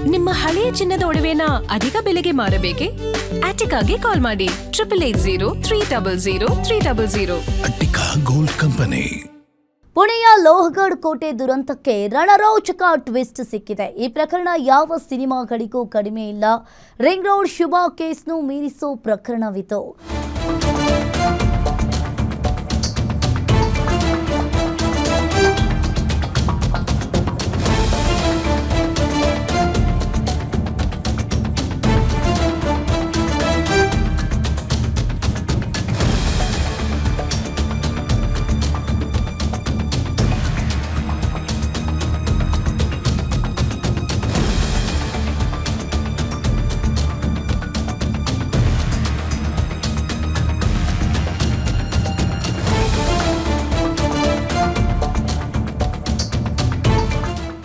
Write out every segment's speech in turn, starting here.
ನಿಮ್ಮ ಹಳೆಯ ಚಿನ್ನದ ಒಡವೆನ ಅಧಿಕ ಬೆಲೆಗೆ ಮಾರಬೇಕೆ? ಆಟಿಕಾಗೆ ಕಾಲ್ ಮಾಡಿ 8880 ಅಟ್ಟಿಕಾ ಗೋಲ್ಡ್ ಕಂಪನಿ. ಪುಣೆಯ ಲೋಹಗಢ್ ಕೋಟೆ ದುರಂತಕ್ಕೆ ರಣರೋಚಕ ಟ್ವಿಸ್ಟ್ ಸಿಕ್ಕಿದೆ. ಈ ಪ್ರಕರಣ ಯಾವ ಸಿನಿಮಾಗಳಿಗೂ ಕಡಿಮೆ ಇಲ್ಲ. ರಿಂಗ್ ರೋಡ್ ಶುಭಾ ಕೇಸ್ನು ಮೀರಿಸೋ ಪ್ರಕರಣವಿತು.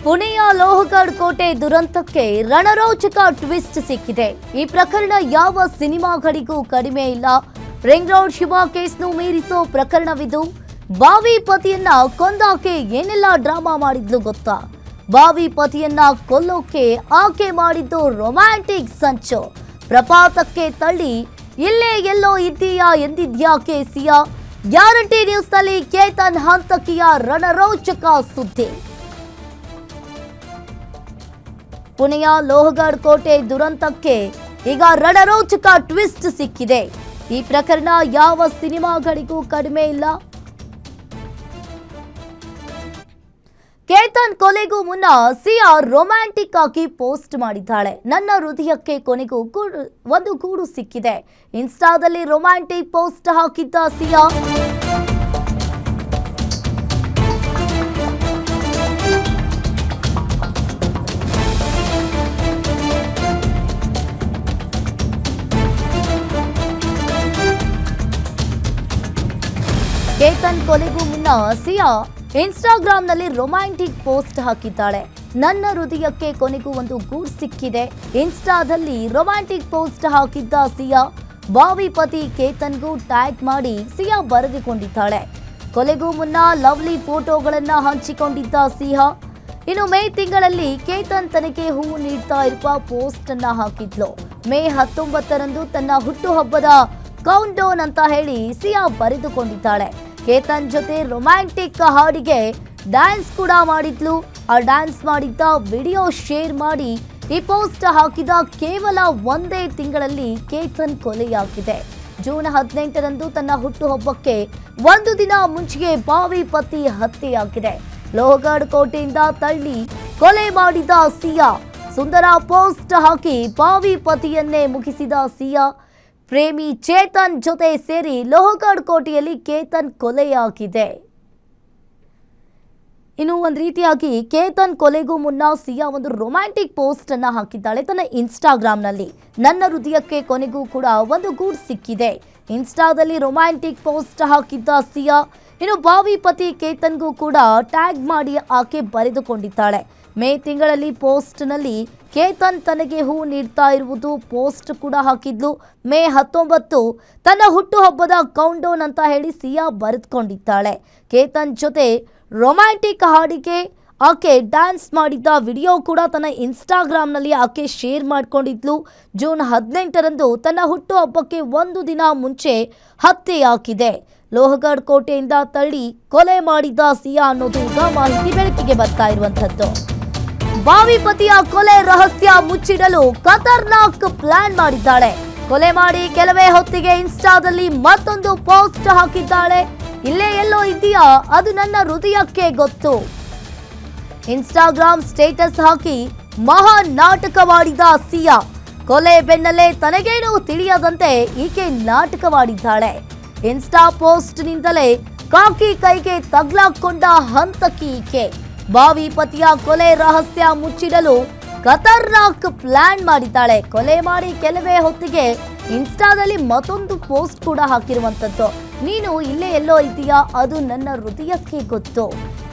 ಪುಣೆಯ ಲೋಹಗಢ್ ಕೋಟೆ ದುರಂತಕ್ಕೆ ರಣರೋಚಕ ಟ್ವಿಸ್ಟ್ ಸಿಕ್ಕಿದೆ. ಈ ಪ್ರಕರಣ ಯಾವ ಸಿನಿಮಾಗಳಿಗೂ ಕಡಿಮೆ ಇಲ್ಲ. ರಿಂಗ್ ರೋಡ್ ಶುಭಾ ಕೇಸ್ನು ಮೀರಿಸೋ ಪ್ರಕರಣವಿದು. ಬಾವಿ ಪತಿಯನ್ನ ಕೊಂದಾಕೆ ಏನೆಲ್ಲ ಡ್ರಾಮಾ ಮಾಡಿದ್ಲು ಗೊತ್ತಾ? ಬಾವಿ ಪತಿಯನ್ನ ಕೊಲ್ಲೋಕೆ ಆಕೆ ಮಾಡಿದ್ದು ರೊಮ್ಯಾಂಟಿಕ್ ಸಂಚು. ಪ್ರಪಾತಕ್ಕೆ ತಳ್ಳಿ ಇಲ್ಲೇ ಎಲ್ಲೋ ಇದ್ದೀಯಾ ಎಂದಿದ್ಯಾಕೆ ಸಿಯಾ? ಗ್ಯಾರಂಟಿ ನ್ಯೂಸ್ನಲ್ಲಿ ಕೇತನ್ ಹಂತಕಿಯ ರಣರೋಚಕ ಸುದ್ದಿ. ಪುಣೆಯ ಲೋಹಗಢ್ ಕೋಟೆ ದುರಂತಕ್ಕೆ ಈಗ ರಣರೋಚಕ ಟ್ವಿಸ್ಟ್ ಸಿಕ್ಕಿದೆ. ಈ ಪ್ರಕರಣ ಯಾವ ಸಿನಿಮಾಗಳಿಗೂ ಕಡಿಮೆ ಇಲ್ಲ. ಕೇತನ್ ಕೊಲೆಗೂ ಮುನ್ನ ಸಿಯಾ ರೊಮ್ಯಾಂಟಿಕ್ ಆಗಿ ಪೋಸ್ಟ್ ಮಾಡಿದ್ದಾಳೆ. ನನ್ನ ಹೃದಯಕ್ಕೆ ಕೊನೆಗೂ ಒಂದು ಗೂಡು ಸಿಕ್ಕಿದೆ. ಇನ್ಸ್ಟಾದಲ್ಲಿ ರೊಮ್ಯಾಂಟಿಕ್ ಪೋಸ್ಟ್ ಹಾಕಿದ್ದ ಸಿಯಾ ಕೇತನ್ ಕೊಲೆಗೂ ಮುನ್ನ ಸಿಯಾ ಇನ್ಸ್ಟಾಗ್ರಾಂನಲ್ಲಿ ರೊಮ್ಯಾಂಟಿಕ್ ಪೋಸ್ಟ್ ಹಾಕಿದ್ದಾಳೆ. ನನ್ನ ಹೃದಯಕ್ಕೆ ಕೊನೆಗೂ ಒಂದು ಗೂಡ್ ಸಿಕ್ಕಿದೆ. ಇನ್ಸ್ಟಾದಲ್ಲಿ ರೊಮ್ಯಾಂಟಿಕ್ ಪೋಸ್ಟ್ ಹಾಕಿದ್ದ ಸಿಯಾ ಬಾವಿ ಪತಿ ಕೇತನ್ಗೂ ಟ್ಯಾಗ್ ಮಾಡಿ ಸಿಯಾ ಬರೆದುಕೊಂಡಿದ್ದಾಳೆ. ಕೊಲೆಗೂ ಮುನ್ನ ಲವ್ಲಿ ಫೋಟೋಗಳನ್ನ ಹಂಚಿಕೊಂಡಿದ್ದ ಸಿಯಾ ಇನ್ನು ಮೇ ತಿಂಗಳಲ್ಲಿ ಕೇತನ್ ತನಗೆ ಹೂವು ನೀಡ್ತಾ ಇರುವ ಪೋಸ್ಟ್ ಅನ್ನ ಹಾಕಿದ್ಲು. ಮೇ 19ರಂದು ತನ್ನ ಹುಟ್ಟುಹಬ್ಬದ ಕೌಂಟ್ ಡೌನ್ ಅಂತ ಹೇಳಿ ಸಿಯಾ ಬರೆದುಕೊಂಡಿದ್ದಾಳೆ. ಕೇತನ್ ಜೊತೆ ರೊಮ್ಯಾಂಟಿಕ್ ಹಾಡಿಗೆ ಡ್ಯಾನ್ಸ್ ಕೂಡ ಮಾಡಿದ್ಲು. ಆ ಡ್ಯಾನ್ಸ್ ಮಾಡಿದ್ದ ವಿಡಿಯೋ ಶೇರ್ ಮಾಡಿ ಈ ಪೋಸ್ಟ್ ಹಾಕಿದ ಕೇವಲ ಒಂದೇ ತಿಂಗಳಲ್ಲಿ ಕೇತನ್ ಕೊಲೆಯಾಗಿದೆ. ಜೂನ್ 18ರಂದು ತನ್ನ ಹುಟ್ಟುಹಬ್ಬಕ್ಕೆ ಒಂದು ದಿನ ಮುಂಚೆಯೇ ಬಾವಿ ಪತಿ ಹತ್ಯೆಯಾಗಿದೆ. ಲೋಹಗಢ್ ಕೋಟೆಯಿಂದ ತಳ್ಳಿ ಕೊಲೆ ಮಾಡಿದ ಸಿಯಾ ಸುಂದರ ಪೋಸ್ಟ್ ಹಾಕಿ ಬಾವಿ ಪತಿಯನ್ನೇ ಮುಗಿಸಿದ ಸಿಯಾ ಪ್ರೇಮಿ ಚೇತನ್ ಜೊತೆ ಸೇರಿ ಲೋಹಗಢ್ ಕೋಟೆಯಲ್ಲಿ ಕೇತನ್ ಕೊಲೆಯಾಗಿದೆ. ಇನ್ನು ಒಂದು ರೀತಿಯಾಗಿ ಕೇತನ್ ಕೊಲೆಗೂ ಮುನ್ನ ಸಿಯಾ ಒಂದು ರೊಮ್ಯಾಂಟಿಕ್ ಪೋಸ್ಟ್ ಅನ್ನ ಹಾಕಿದ್ದಾಳೆ ತನ್ನ ಇನ್ಸ್ಟಾಗ್ರಾಂನಲ್ಲಿ. ನನ್ನ ಹೃದಯಕ್ಕೆ ಕೊನೆಗೂ ಕೂಡ ಒಂದು ಗೂಡ್ ಸಿಕ್ಕಿದೆ. ಇನ್ಸ್ಟಾದಲ್ಲಿ ರೊಮ್ಯಾಂಟಿಕ್ ಪೋಸ್ಟ್ ಹಾಕಿದ್ದ ಸಿಯಾ ಇನ್ನು ಬಾವಿ ಪತಿ ಕೇತನ್ಗೂ ಕೂಡ ಟ್ಯಾಗ್ ಮಾಡಿ ಆಕೆ ಬರೆದುಕೊಂಡಿದ್ದಾಳೆ. ಮೇ ತಿಂಗಳಲ್ಲಿ ಪೋಸ್ಟ್ನಲ್ಲಿ ಕೇತನ್ ತನಗೆ ಹೂ ನೀಡ್ತಾ ಇರುವುದು ಪೋಸ್ಟ್ ಕೂಡ ಹಾಕಿದ್ಲು. ಮೇ 19 ತನ್ನ ಹುಟ್ಟುಹಬ್ಬದ ಕೌಂಟ್ ಡೌನ್ ಅಂತ ಹೇಳಿ ಸಿಯಾ ಬರೆದುಕೊಂಡಿದ್ದಾಳೆ. ಕೇತನ್ ಜೊತೆ ರೊಮ್ಯಾಂಟಿಕ್ ಹಾಡಿಗೆ ಆಕೆ ಡ್ಯಾನ್ಸ್ ಮಾಡಿದ್ದ ವಿಡಿಯೋ ಕೂಡ ತನ್ನ ಇನ್ಸ್ಟಾಗ್ರಾಂನಲ್ಲಿ ಆಕೆ ಶೇರ್ ಮಾಡ್ಕೊಂಡಿದ್ಲು. ಜೂನ್ 18ರಂದು ತನ್ನ ಹುಟ್ಟುಹಬ್ಬಕ್ಕೆ ಒಂದು ದಿನ ಮುಂಚೆ ಹತ್ಯೆಯಾಗಿದೆ. ಲೋಹಗಢ್ ಕೋಟೆಯಿಂದ ತಳ್ಳಿ ಕೊಲೆ ಮಾಡಿದ್ದ ಸಿಯಾ ಅನ್ನೋದು ಈಗ ಮಾಹಿತಿ ಬೆಳಕಿಗೆ ಬರ್ತಾ ಇರುವಂತದ್ದು. ಬಾವಿ ಪತಿಯ ಕೊಲೆ ರಹಸ್ಯ ಮುಚ್ಚಿಡಲು ಖತರ್ನಾಕ್ ಪ್ಲಾನ್ ಮಾಡಿದ್ದಾಳೆ. ಕೊಲೆ ಮಾಡಿ ಕೆಲವೇ ಹೊತ್ತಿಗೆ ಇನ್ಸ್ಟಾದಲ್ಲಿ ಮತ್ತೊಂದು ಪೋಸ್ಟ್ ಹಾಕಿದ್ದಾಳೆ. ಇಲ್ಲೇ ಎಲ್ಲೋ ಇದೆಯಾ, ಅದು ನನ್ನ ಹೃದಯಕ್ಕೆ ಗೊತ್ತು. ಇನ್ಸ್ಟಾಗ್ರಾಂ ಸ್ಟೇಟಸ್ ಹಾಕಿ ಮಹಾ ನಾಟಕವಾಡಿದ ಸಿಯಾ ಕೊಲೆ ಬೆನ್ನಲ್ಲೇ ತನಗೇನು ತಿಳಿಯದಂತೆ ಈಕೆ ನಾಟಕವಾಡಿದ್ದಾಳೆ. ಇನ್ಸ್ಟಾ ಪೋಸ್ಟ್ನಿಂದಲೇ ಕಾಕಿ ಕೈಗೆ ತಗ್ಲಾಕೊಂಡ ಹಂತಕಿ ಈಕೆ. ಬಾವಿ ಪತಿಯ ಕೊಲೆ ರಹಸ್ಯ ಮುಚ್ಚಿಡಲು ಖತರ್ನಾಕ್ ಪ್ಲಾನ್ ಮಾಡಿದ್ದಾಳೆ. ಕೊಲೆ ಮಾಡಿ ಕೆಲವೇ ಹೊತ್ತಿಗೆ ಇನ್ಸ್ಟಾದಲ್ಲಿ ಮತ್ತೊಂದು ಪೋಸ್ಟ್ ಕೂಡ ಹಾಕಿರುವಂತದ್ದು. ನೀನು ಇಲ್ಲೇ ಎಲ್ಲೋ ಇದೆಯಾ, ಅದು ನನ್ನ ಹೃದಯಕ್ಕೆ ಗೊತ್ತು.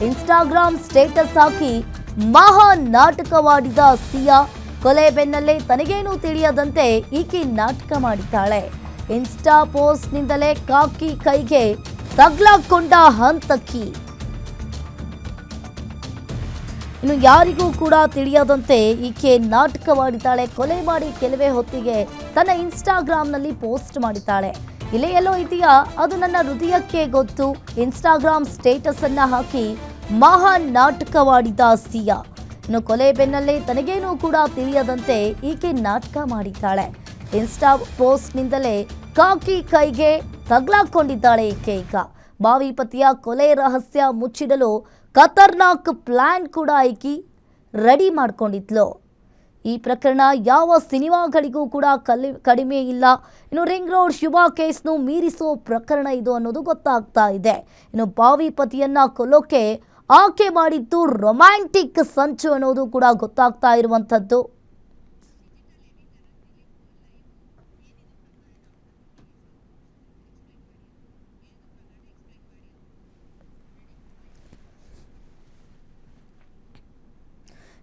ಇನ್ಸ್ಟಾಗ್ರಾಂ ಸ್ಟೇಟಸ್ ಹಾಕಿ ಮಹಾ ನಾಟಕವಾಡಿದ ಸಿಯಾ ಕೊಲೆ ಬೆನ್ನಲ್ಲೇ ತನಗೇನು ತಿಳಿಯದಂತೆ ಈಕೆ ನಾಟಕ ಮಾಡಿದ್ದಾಳೆ. ಇನ್ಸ್ಟಾ ಪೋಸ್ಟ್ನಿಂದಲೇ ಕಾಕಿ ಕೈಗೆ ತಗ್ಲಾಕೊಂಡ ಹಂತಕಿ. ಇನ್ನು ಯಾರಿಗೂ ಕೂಡ ತಿಳಿಯದಂತೆ ಈಕೆ ನಾಟಕವಾಡಿದ್ದಾಳೆ. ಕೊಲೆ ಮಾಡಿ ಕೆಲವೇ ಹೊತ್ತಿಗೆ ತನ್ನ ಇನ್ಸ್ಟಾಗ್ರಾಮ್ನಲ್ಲಿ ಪೋಸ್ಟ್ ಮಾಡಿದ್ದಾಳೆ. ಇಲ್ಲೇ ಎಲ್ಲೋ ಇದೆಯಾ, ಅದು ನನ್ನ ಹೃದಯಕ್ಕೆ ಗೊತ್ತು. ಇನ್ಸ್ಟಾಗ್ರಾಮ್ ಸ್ಟೇಟಸ್ ಅನ್ನ ಹಾಕಿ ಮಹಾನ್ ನಾಟಕವಾಡಿದ ಸಿಯಾ. ಇನ್ನು ಕೊಲೆ ಬೆನ್ನಲ್ಲೇ ತನಗೇನೂ ಕೂಡ ತಿಳಿಯದಂತೆ ಈಕೆ ನಾಟಕ ಮಾಡಿದ್ದಾಳೆ. ಇನ್ಸ್ಟಾ ಪೋಸ್ಟ್ನಿಂದಲೇ ಕಾಕಿ ಕೈಗೆ ತಗ್ಲಾಕೊಂಡಿದ್ದಾಳೆ ಈಕೆ. ಈಗ ಬಾವಿ ಪತಿಯ ಕೊಲೆ ರಹಸ್ಯ ಮುಚ್ಚಿಡಲು ಖತರ್ನಾಕ್ ಪ್ಲಾನ್ ಕೂಡ ಈಕೆ ರೆಡಿ ಮಾಡ್ಕೊಂಡಿದ್ಲು. ಈ ಪ್ರಕರಣ ಯಾವ ಸಿನಿಮಾಗಳಿಗೂ ಕೂಡ ಕಡಿಮೆ ಇಲ್ಲ. ಇನ್ನು ರಿಂಗ್ ರೋಡ್ ಶುಭಾ ಕೇಸ್ನು ಮೀರಿಸೋ ಪ್ರಕರಣ ಇದು ಅನ್ನೋದು ಗೊತ್ತಾಗ್ತಾ ಇದೆ. ಇನ್ನು ಬಾವಿ ಪತಿಯನ್ನ ಕೊಲ್ಲೋಕೆ ಆಕೆ ಮಾಡಿದ್ದು ರೊಮ್ಯಾಂಟಿಕ್ ಸಂಚು ಅನ್ನೋದು ಕೂಡ ಗೊತ್ತಾಗ್ತಾ ಇರುವಂಥದ್ದು.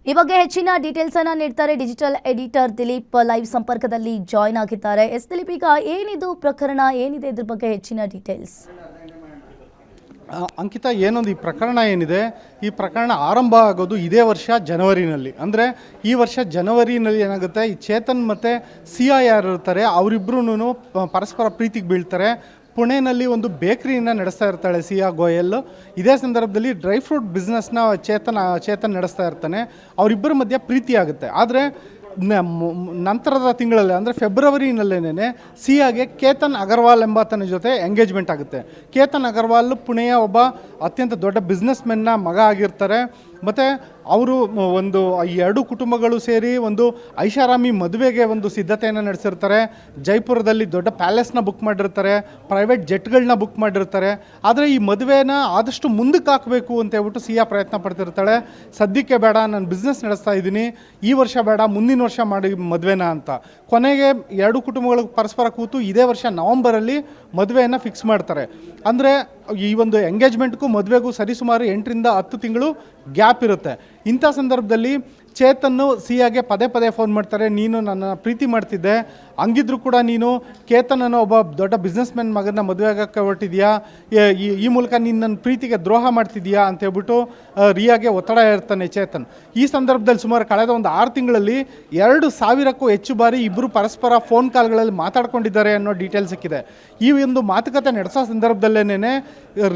ಈ ಬಗ್ಗೆ ಹೆಚ್ಚಿನ ಡೀಟೇಲ್ಸ್ ಅನ್ನ ನೀಡ್ತಾರೆ ಡಿಜಿಟಲ್ ಎಡಿಟರ್ ದಿಲೀಪ್. ಲೈವ್ ಸಂಪರ್ಕದಲ್ಲಿ ಜಾಯ್ನ್ ಆಗಿದ್ದಾರೆ. ದಿಲೀಪ್, ಈಗ ಏನಿದು ಪ್ರಕರಣ, ಏನಿದೆ ಇದ್ರ ಬಗ್ಗೆ ಹೆಚ್ಚಿನ ಡೀಟೇಲ್ಸ್? ಅಂಕಿತಾ, ಏನೊಂದು ಈ ಪ್ರಕರಣ ಏನಿದೆ, ಈ ಪ್ರಕರಣ ಆರಂಭ ಆಗೋದು ಇದೇ ವರ್ಷ ಜನವರಿನಲ್ಲಿ. ಅಂದರೆ ಈ ವರ್ಷ ಜನವರಿನಲ್ಲಿ ಏನಾಗುತ್ತೆ, ಈ ಚೇತನ್ ಮತ್ತು ಸಿಯಾ ಯಾರು ಇರ್ತಾರೆ ಅವರಿಬ್ಬರೂ ಪರಸ್ಪರ ಪ್ರೀತಿಗೆ ಬೀಳ್ತಾರೆ. ಪುಣೆನಲ್ಲಿ ಒಂದು ಬೇಕ್ರಿನ ನಡೆಸ್ತಾ ಇರ್ತಾಳೆ ಸಿಯಾ ಗೋಯಲ್. ಇದೇ ಸಂದರ್ಭದಲ್ಲಿ ಡ್ರೈ ಫ್ರೂಟ್ ಬಿಸ್ನೆಸ್ನ ಚೇತನ್ ನಡೆಸ್ತಾ ಇರ್ತಾನೆ. ಅವರಿಬ್ಬರ ಮಧ್ಯೆ ಪ್ರೀತಿ ಆಗುತ್ತೆ. ಆದರೆ ನಂತರದ ತಿಂಗಳಲ್ಲಿ ಅಂದರೆ ಫೆಬ್ರವರಿನಲ್ಲೇನೆ ಸಿಯಾಗೆ ಕೇತನ್ ಅಗರ್ವಾಲ್ ಎಂಬಾತನ ಜೊತೆ ಎಂಗೇಜ್ಮೆಂಟ್ ಆಗುತ್ತೆ. ಕೇತನ್ ಅಗರ್ವಾಲ್ ಪುಣೆಯ ಒಬ್ಬ ಅತ್ಯಂತ ದೊಡ್ಡ ಬಿಸ್ನೆಸ್ ಮೆನ್ನ ಮಗ ಆಗಿರ್ತಾರೆ. ಮತ್ತು ಅವರು ಒಂದು ಈ ಎರಡು ಕುಟುಂಬಗಳು ಸೇರಿ ಒಂದು ಐಷಾರಾಮಿ ಮದುವೆಗೆ ಒಂದು ಸಿದ್ಧತೆಯನ್ನು ನಡೆಸಿರ್ತಾರೆ. ಜೈಪುರದಲ್ಲಿ ದೊಡ್ಡ ಪ್ಯಾಲೇಸ್ನ ಬುಕ್ ಮಾಡಿರ್ತಾರೆ, ಪ್ರೈವೇಟ್ ಜೆಟ್ಗಳನ್ನ ಬುಕ್ ಮಾಡಿರ್ತಾರೆ. ಆದರೆ ಈ ಮದುವೆನ ಆದಷ್ಟು ಮುಂದಕ್ಕೆ ಹಾಕಬೇಕು ಅಂತ ಹೇಳ್ಬಿಟ್ಟು ಸಿಯಾ ಪ್ರಯತ್ನ ಪಡ್ತಿರ್ತಾಳೆ. ಸದ್ಯಕ್ಕೆ ಬೇಡ, ನಾನು ಬಿಸ್ನೆಸ್ ನಡೆಸ್ತಾ ಇದ್ದೀನಿ, ಈ ವರ್ಷ ಬೇಡ, ಮುಂದಿನ ವರ್ಷ ಮಾಡಿ ಮದುವೆನ ಅಂತ. ಕೊನೆಗೆ ಎರಡು ಕುಟುಂಬಗಳು ಪರಸ್ಪರ ಕೂತು ಇದೇ ವರ್ಷ ನವಂಬರಲ್ಲಿ ಮದುವೆಯನ್ನು ಫಿಕ್ಸ್ ಮಾಡ್ತಾರೆ. ಅಂದರೆ ಈ ಒಂದು ಎಂಗೇಜ್ಮೆಂಟ್ಗೂ ಮದುವೆಗೂ ಸರಿಸುಮಾರು 8ರಿಂದ 10 ತಿಂಗಳು ಗ್ಯಾಪ್ ಇರುತ್ತೆ. ಇಂಥ ಸಂದರ್ಭದಲ್ಲಿ ಚೇತನ್ನು ಸಿಯಾಗೆ ಪದೇ ಪದೇ ಫೋನ್ ಮಾಡ್ತಾರೆ. ನೀನು ನನ್ನ ಪ್ರೀತಿ ಮಾಡ್ತಿದ್ದೆ, ಹಂಗಿದ್ರು ಕೂಡ ನೀನು ಕೇತನನ್ನು ಒಬ್ಬ ದೊಡ್ಡ ಬಿಸ್ನೆಸ್ ಮ್ಯಾನ್ ಮಗನ ಮದುವೆ ಆಗಕ್ಕೆ ಹೊರಟಿದ್ಯಾ, ಈ ಮೂಲಕ ನೀನು ನನ್ನ ಪ್ರೀತಿಗೆ ದ್ರೋಹ ಮಾಡ್ತಿದ್ಯಾ ಅಂತ ಹೇಳ್ಬಿಟ್ಟು ರಿಯಾಗೆ ಒತ್ತಡ ಇರ್ತಾನೆ ಚೇತನ್. ಈ ಸಂದರ್ಭದಲ್ಲಿ ಸುಮಾರು ಕಳೆದ ಒಂದು 6 ತಿಂಗಳಲ್ಲಿ 2,000ಕ್ಕೂ ಹೆಚ್ಚು ಬಾರಿ ಇಬ್ಬರು ಪರಸ್ಪರ ಫೋನ್ ಕಾಲ್ಗಳಲ್ಲಿ ಮಾತಾಡ್ಕೊಂಡಿದ್ದಾರೆ ಅನ್ನೋ ಡೀಟೇಲ್ಸ್ ಸಿಕ್ಕಿದೆ. ಈ ಒಂದು ಮಾತುಕತೆ ನಡೆಸೋ ಸಂದರ್ಭದಲ್ಲೇನೆ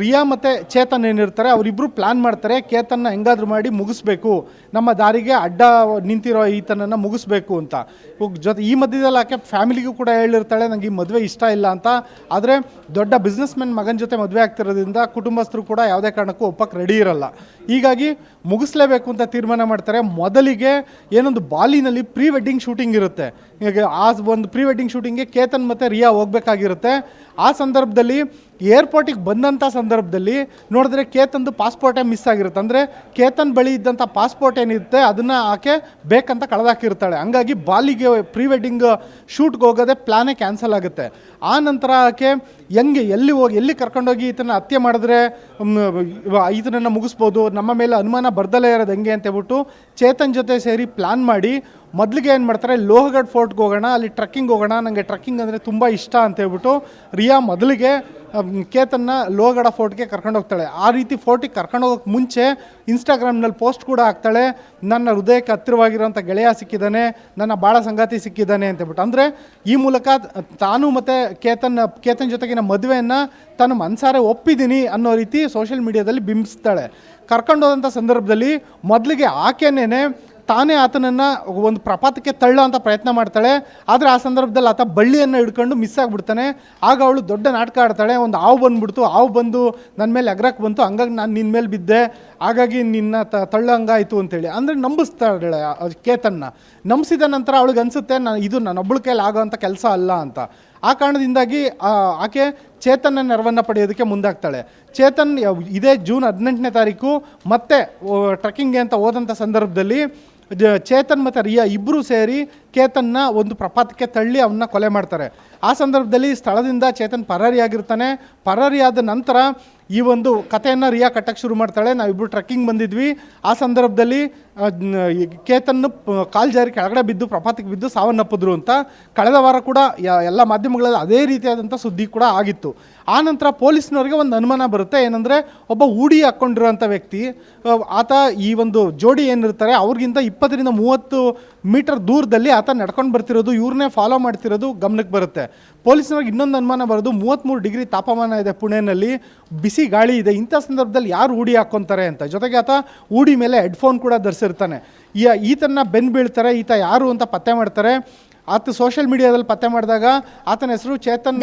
ರಿಯಾ ಮತ್ತು ಚೇತನ್ ಏನಿರ್ತಾರೆ ಅವರಿಬ್ಬರು ಪ್ಲ್ಯಾನ್ ಮಾಡ್ತಾರೆ, ಕೇತನ್ನ ಹೆಂಗಾದ್ರೂ ಮಾಡಿ ಮುಗಿಸ್ಬೇಕು, ನಮ್ಮ ದಾರಿಗೆ ಅಡ್ಡ ನಿಂತಿರೋ ಈತನನ್ನು ಮುಗಿಸ್ಬೇಕು ಅಂತ. ಜೊತೆ ಈ ಮಧ್ಯದಲ್ಲಿ ಆಕೆ ಫ್ಯಾಮಿಲಿಗೂ ಕೂಡ ಹೇಳಿರ್ತಾಳೆ, ನನಗೆ ಈ ಮದುವೆ ಇಷ್ಟ ಇಲ್ಲ ಅಂತ. ಆದರೆ ದೊಡ್ಡ ಬಿಸ್ನೆಸ್ ಮ್ಯಾನ್ ಮಗನ ಜೊತೆ ಮದುವೆ ಆಗ್ತಿರೋದ್ರಿಂದ ಕುಟುಂಬಸ್ಥರು ಕೂಡ ಯಾವುದೇ ಕಾರಣಕ್ಕೂ ಒಪ್ಪಕ್ಕೆ ರೆಡಿ ಇರಲ್ಲ. ಹೀಗಾಗಿ ಮುಗಿಸ್ಲೇಬೇಕು ಅಂತ ತೀರ್ಮಾನ ಮಾಡ್ತಾರೆ. ಮೊದಲಿಗೆ ಏನೊಂದು ಬಾಲಿನಲ್ಲಿ ಪ್ರೀ ವೆಡ್ಡಿಂಗ್ ಶೂಟಿಂಗ್ ಇರುತ್ತೆ. ಈಗ ಆ ಒಂದು ಪ್ರೀ ವೆಡ್ಡಿಂಗ್ ಶೂಟಿಂಗ್ಗೆ ಕೇತನ್ ಮತ್ತು ರಿಯಾ ಹೋಗಬೇಕಾಗಿರುತ್ತೆ. ಆ ಸಂದರ್ಭದಲ್ಲಿ ಏರ್ಪೋರ್ಟಿಗೆ ಬಂದಂಥ ಸಂದರ್ಭದಲ್ಲಿ ನೋಡಿದ್ರೆ ಕೇತನ್ದು ಪಾಸ್ಪೋರ್ಟೇ ಮಿಸ್ ಆಗಿರುತ್ತೆ. ಅಂದರೆ ಕೇತನ್ ಬಳಿ ಇದ್ದಂಥ ಪಾಸ್ಪೋರ್ಟ್ ಏನಿರುತ್ತೆ ಅದನ್ನು ಆಕೆ ಬೇಕಂತ ಕಳೆದಾಕಿರ್ತಾಳೆ. ಹಂಗಾಗಿ ಬಾಲಿಗೆ ಪ್ರೀ ವೆಡ್ಡಿಂಗ್ ಶೂಟ್ಗೆ ಹೋಗೋದೇ ಪ್ಲ್ಯಾನೇ ಕ್ಯಾನ್ಸಲ್ ಆಗುತ್ತೆ. ಆ ನಂತರ ಆಕೆ ಎಲ್ಲಿ ಕರ್ಕೊಂಡೋಗಿ ಈತನ ಹತ್ಯೆ ಮಾಡಿದ್ರೆ ಈತನನ್ನು ಮುಗಿಸ್ಬೋದು, ನಮ್ಮ ಮೇಲೆ ಅನುಮಾನ ಬರ್ದಲೇ ಇರೋದು ಹೆಂಗೆ ಅಂತ ಹೇಳ್ಬಿಟ್ಟು ಚೇತನ್ ಜೊತೆ ಸೇರಿ ಪ್ಲ್ಯಾನ್ ಮಾಡಿ ಮೊದಲಿಗೆ ಏನು ಮಾಡ್ತಾರೆ, ಲೋಹಗಢ್ ಫೋರ್ಟ್ಗೆ ಹೋಗೋಣ, ಅಲ್ಲಿ ಟ್ರಕ್ಕಿಂಗ್ ಹೋಗೋಣ, ನನಗೆ ಟ್ರಕ್ಕಿಂಗ್ ಅಂದರೆ ತುಂಬ ಇಷ್ಟ ಅಂತ ಹೇಳ್ಬಿಟ್ಟು ರಿಯಾ ಮೊದಲಿಗೆ ಕೇತನ್ನ ಲೋಹಗಢ ಫೋರ್ಟ್ಗೆ ಕರ್ಕೊಂಡು ಹೋಗ್ತಾಳೆ. ಆ ರೀತಿ ಫೋರ್ಟಿಗೆ ಕರ್ಕೊಂಡು ಹೋಗೋಕ್ಕೆ ಮುಂಚೆ ಇನ್ಸ್ಟಾಗ್ರಾಮ್ನಲ್ಲಿ ಪೋಸ್ಟ್ ಕೂಡ ಹಾಕ್ತಾಳೆ, ನನ್ನ ಹೃದಯಕ್ಕೆ ಹತ್ತಿರವಾಗಿರೋಂಥ ಗೆಳೆಯ ಸಿಕ್ಕಿದ್ದಾನೆ, ನನ್ನ ಭಾಳ ಸಂಗಾತಿ ಸಿಕ್ಕಿದ್ದಾನೆ ಅಂತೇಳ್ಬಿಟ್ಟು. ಅಂದರೆ ಈ ಮೂಲಕ ತಾನು ಮತ್ತು ಕೇತನ್ ಜೊತೆಗಿನ ಮದುವೆಯನ್ನು ತಾನು ಮನಸಾರೆ ಒಪ್ಪಿದ್ದೀನಿ ಅನ್ನೋ ರೀತಿ ಸೋಷಿಯಲ್ ಮೀಡಿಯಾದಲ್ಲಿ ಬಿಂಬಿಸ್ತಾಳೆ. ಕರ್ಕೊಂಡೋದಂಥ ಸಂದರ್ಭದಲ್ಲಿ ಮೊದಲಿಗೆ ಆಕೆನೇ ತಾನೇ ಆತನನ್ನು ಒಂದು ಪ್ರಪಾತಕ್ಕೆ ತಳ್ಳೋ ಅಂತ ಪ್ರಯತ್ನ ಮಾಡ್ತಾಳೆ. ಆದರೆ ಆ ಸಂದರ್ಭದಲ್ಲಿ ಆತ ಬಳ್ಳಿಯನ್ನು ಹಿಡ್ಕೊಂಡು ಮಿಸ್ ಆಗಿಬಿಡ್ತಾನೆ. ಆಗ ಅವಳು ದೊಡ್ಡ ನಾಟಕ ಆಡ್ತಾಳೆ, ಒಂದು ಹಾವು ಬಂದುಬಿಡ್ತು, ಹಾವು ಬಂದು ನನ್ನ ಮೇಲೆ ಎಗರಕ್ಕೆ ಬಂತು, ಹಂಗಾಗಿ ನಾನು ನಿನ್ನ ಮೇಲೆ ಬಿದ್ದೆ, ಹಾಗಾಗಿ ನಿನ್ನ ತಳ್ಳಂಗಾಯಿತು ಅಂತೇಳಿ ಅಂದರೆ ನಂಬಿಸ್ತಾಳೆ ಕೇತನ್ನ. ನಂಬಿಸಿದ ನಂತರ ಅವಳಿಗೆ ಅನಿಸುತ್ತೆ ಇದು ನನ್ನೊಬ್ಬಳ ಕೈಲಿ ಆಗೋ ಅಂಥ ಕೆಲಸ ಅಲ್ಲ ಅಂತ. ಆ ಕಾರಣದಿಂದಾಗಿ ಆಕೆ ಚೇತನ್ನ ನೆರವನ್ನು ಪಡೆಯೋದಕ್ಕೆ ಮುಂದಾಗ್ತಾಳೆ. ಚೇತನ್ ಇದೇ ಜೂನ್ 18ನೇ ತಾರೀಕು ಮತ್ತೆ ಟ್ರೆಕ್ಕಿಂಗ್ಗೆ ಅಂತ ಹೋದಂಥ ಸಂದರ್ಭದಲ್ಲಿ ಚೇತನ್ ಮತ್ತು ರಿಯಾ ಇಬ್ಬರೂ ಸೇರಿ ಕೇತನ್ನ ಒಂದು ಪ್ರಪಾತಕ್ಕೆ ತಳ್ಳಿ ಅವನ್ನ ಕೊಲೆ ಮಾಡ್ತಾರೆ. ಆ ಸಂದರ್ಭದಲ್ಲಿ ಸ್ಥಳದಿಂದ ಚೇತನ್ ಪರಾರಿಯಾಗಿರ್ತಾನೆ. ಪರಾರಿಯಾದ ನಂತರ ಈ ಒಂದು ಕಥೆಯನ್ನು ರಿಯಾ ಕಟ್ಟಕ್ಕೆ ಶುರು ಮಾಡ್ತಾಳೆ. ನಾವಿಬ್ಬರು ಟ್ರೆಕ್ಕಿಂಗ್ ಬಂದಿದ್ವಿ, ಆ ಸಂದರ್ಭದಲ್ಲಿ ಕೇತನ್ ಕಾಲು ಜಾರಿ ಕೆಳಗಡೆ ಬಿದ್ದು ಪ್ರಪಾತಕ್ಕೆ ಬಿದ್ದು ಸಾವನ್ನಪ್ಪಿದ್ರು ಅಂತ ಕಳೆದ ವಾರ ಕೂಡ ಎಲ್ಲ ಮಾಧ್ಯಮಗಳಲ್ಲಿ ಅದೇ ರೀತಿಯಾದಂಥ ಸುದ್ದಿ ಕೂಡ ಆಗಿತ್ತು. ಆ ನಂತರ ಪೊಲೀಸ್ನವ್ರಿಗೆ ಒಂದು ಅನುಮಾನ ಬರುತ್ತೆ, ಏನಂದರೆ ಒಬ್ಬ ಹೂಡಿ ಹಾಕ್ಕೊಂಡಿರೋಂಥ ವ್ಯಕ್ತಿ ಆತ ಈ ಒಂದು ಜೋಡಿ ಏನಿರ್ತಾರೆ ಅವ್ರಿಗಿಂತ 20-30 ಮೀಟರ್ ದೂರದಲ್ಲಿ ಆತ ನಡ್ಕೊಂಡು ಬರ್ತಿರೋದು, ಇವ್ರನ್ನೇ ಫಾಲೋ ಮಾಡ್ತಿರೋದು ಗಮನಕ್ಕೆ ಬರುತ್ತೆ. ಪೊಲೀಸ್ನವ್ರಿಗೆ ಇನ್ನೊಂದು ಅನುಮಾನ ಬರೋದು, 33 ಡಿಗ್ರಿ ತಾಪಮಾನ ಇದೆ ಪುಣೆನಲ್ಲಿ, ಬಿಸಿ ಗಾಳಿ ಇದೆ, ಇಂಥ ಸಂದರ್ಭದಲ್ಲಿ ಯಾರು ಹೂಡಿ ಹಾಕ್ಕೊತಾರೆ ಅಂತ. ಜೊತೆಗೆ ಆತ ಹೂಡಿ ಮೇಲೆ ಹೆಡ್ಫೋನ್ ಕೂಡ ಧರಿಸಿರ್ತಾನೆ. ಈತನ ಬೆನ್ನು ಬೀಳ್ತಾರೆ, ಈತ ಯಾರು ಅಂತ ಪತ್ತೆ ಮಾಡ್ತಾರೆ. ಆತ ಸೋಷಿಯಲ್ ಮೀಡಿಯಾದಲ್ಲಿ ಪತ್ತೆ ಮಾಡಿದಾಗ ಆತನ ಹೆಸರು ಚೇತನ್.